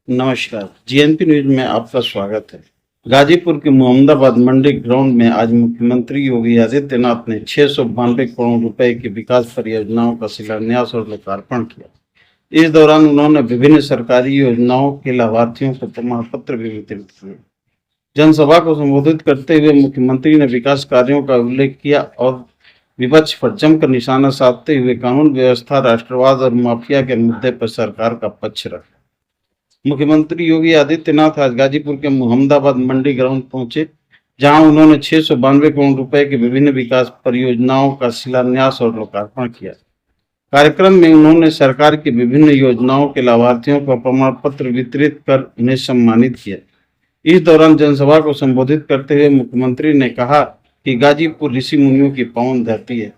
नमस्कार, GNP news में आपका स्वागत है। गाजीपुर के मोहम्मदाबाद मंडी ग्राउंड में आज मुख्यमंत्री योगी आदित्यनाथ ने 692 करोड़ रुपए की विकास परियोजनाओं का शिलान्यास और लोकार्पण किया। इस दौरान उन्होंने विभिन्न सरकारी योजनाओं के लाभार्थियों को प्रमाण पत्र भी वितरित किए। जनसभा को संबोधित करते हुए मुख्यमंत्री ने विकास कार्यों का उल्लेख किया और विपक्ष पर जमकर निशाना साधते हुए कानून व्यवस्था, राष्ट्रवाद और माफिया के मुद्दे पर सरकार का पक्ष रखा। मुख्यमंत्री योगी आदित्यनाथ आज गाजीपुर के मोहम्मदाबाद मंडी ग्राउंड पहुंचे, जहां उन्होंने 692 करोड़ रुपए की विभिन्न विकास परियोजनाओं का शिलान्यास और लोकार्पण किया। कार्यक्रम में उन्होंने सरकार की विभिन्न योजनाओं के लाभार्थियों को प्रमाण पत्र वितरित कर उन्हें सम्मानित किया। इस दौरान जनसभा को संबोधित करते हुए मुख्यमंत्री ने कहा कि गाजीपुर ऋषि मुनियों की पावन धरती है।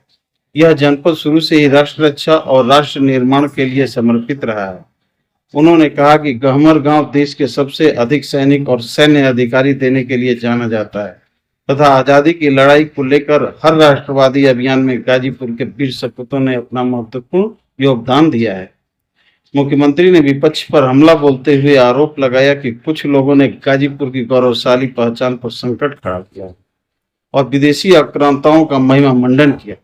यह जनपद शुरू से ही राष्ट्र रक्षा और राष्ट्र निर्माण के लिए समर्पित रहा है। उन्होंने कहा कि गहमर गांव देश के सबसे अधिक सैनिक और सैन्य अधिकारी देने के लिए जाना जाता है तथा आजादी की लड़ाई को लेकर हर राष्ट्रवादी अभियान में गाजीपुर के वीर सपूतों ने अपना महत्वपूर्ण योगदान दिया है। मुख्यमंत्री ने विपक्ष पर हमला बोलते हुए आरोप लगाया कि कुछ लोगों ने गाजीपुर की गौरवशाली पहचान पर संकट खड़ा किया और विदेशी आक्रांताओं का महिमा मंडन किया।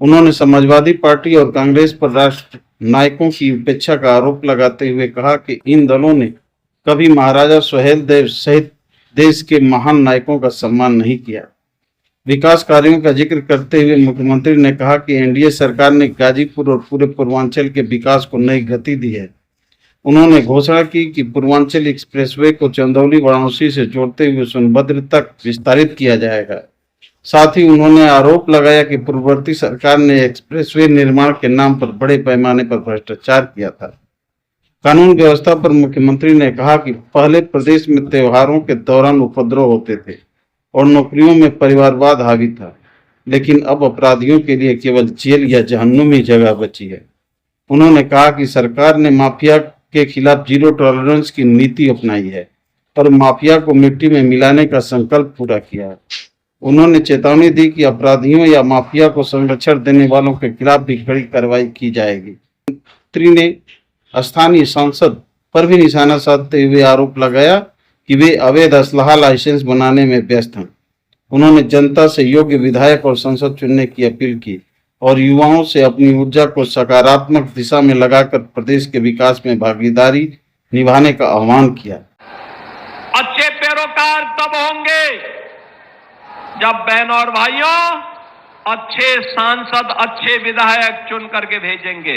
उन्होंने समाजवादी पार्टी और कांग्रेस पर राष्ट्र नायकों की उपेक्षा का आरोप लगाते हुए कहा कि इन दलों ने कभी महाराजा सुहेल देव सहित देश के महान नायकों का सम्मान नहीं किया। विकास कार्यों का जिक्र करते हुए मुख्यमंत्री ने कहा कि एनडीए सरकार ने गाजीपुर और पूरे पूर्वांचल के विकास को नई गति दी है। उन्होंने घोषणा की कि पूर्वांचल एक्सप्रेसवे को चंदौली वाराणसी से जोड़ते हुए सोनभद्र तक विस्तारित किया जाएगा। साथ ही उन्होंने आरोप लगाया कि पूर्ववर्ती सरकार ने एक्सप्रेसवे निर्माण के नाम पर बड़े पैमाने पर भ्रष्टाचार किया था। कानून व्यवस्था पर मुख्यमंत्री ने कहा कि पहले प्रदेश में त्योहारों के दौरान उपद्रव होते थे और नौकरियों में परिवारवाद हावी था, लेकिन अब अपराधियों के लिए केवल जेल या जहन्नुमी जगह बची है। उन्होंने कहा कि सरकार ने माफिया के खिलाफ जीरो टॉलरेंस की नीति अपनाई है और माफिया को मिट्टी में मिलाने का संकल्प पूरा किया है। उन्होंने चेतावनी दी कि अपराधियों या माफिया को संरक्षण देने वालों के खिलाफ भी कड़ी कार्रवाई की जाएगी। मंत्री ने स्थानीय सांसद पर भी निशाना साधते हुए आरोप लगाया कि वे अवैध असलहा लाइसेंस बनाने में व्यस्त हैं। उन्होंने जनता से योग्य विधायक और संसद चुनने की अपील की और युवाओं से अपनी ऊर्जा को सकारात्मक दिशा में लगाकर प्रदेश के विकास में भागीदारी निभाने का आह्वान किया। अच्छे पैरोकार तब होंगे जब बहनों और भाइयों अच्छे सांसद, अच्छे विधायक चुन करके भेजेंगे।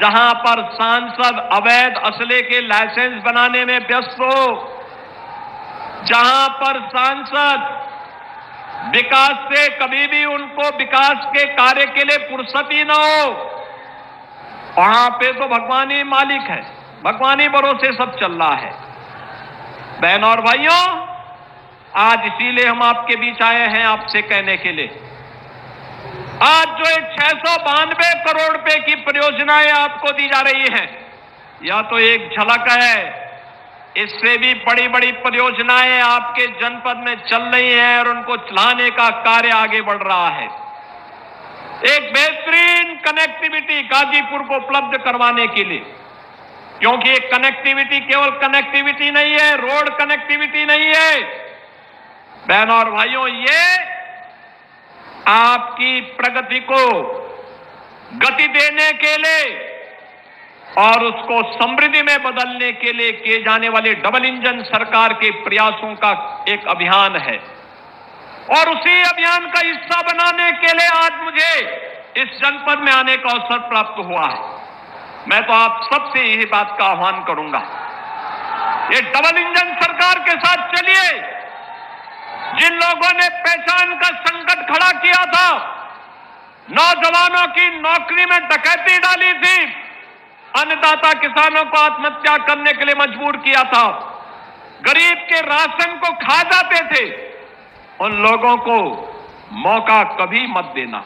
जहां पर सांसद अवैध असले के लाइसेंस बनाने में व्यस्त हो, जहां पर सांसद विकास से कभी भी उनको विकास के कार्य के लिए फुर्सत ही ना हो, वहां पे तो भगवान ही मालिक है, भगवान ही भरोसे सब चल रहा है। बहनों और भाइयों, आज इसीलिए हम आपके बीच आए हैं आपसे कहने के लिए, आज जो 692 करोड़ रुपए की परियोजनाएं आपको दी जा रही हैं, यह तो एक झलक है। इससे भी बड़ी बड़ी परियोजनाएं आपके जनपद में चल रही हैं और उनको चलाने का कार्य आगे बढ़ रहा है। एक बेहतरीन कनेक्टिविटी गाजीपुर को उपलब्ध करवाने के लिए, क्योंकि एक कनेक्टिविटी केवल कनेक्टिविटी नहीं है, रोड कनेक्टिविटी नहीं है। बहनों और भाइयों, ये आपकी प्रगति को गति देने के लिए और उसको समृद्धि में बदलने के लिए किए जाने वाले डबल इंजन सरकार के प्रयासों का एक अभियान है और उसी अभियान का हिस्सा बनाने के लिए आज मुझे इस जनपद में आने का अवसर प्राप्त हुआ है। मैं तो आप सबसे यही बात का आह्वान करूंगा, ये डबल इंजन सरकार के साथ चलिए। जिन लोगों ने पहचान का संकट खड़ा किया था, नौजवानों की नौकरी में डकैती डाली थी, अन्नदाता किसानों को आत्महत्या करने के लिए मजबूर किया था, गरीब के राशन को खा जाते थे, उन लोगों को मौका कभी मत देना।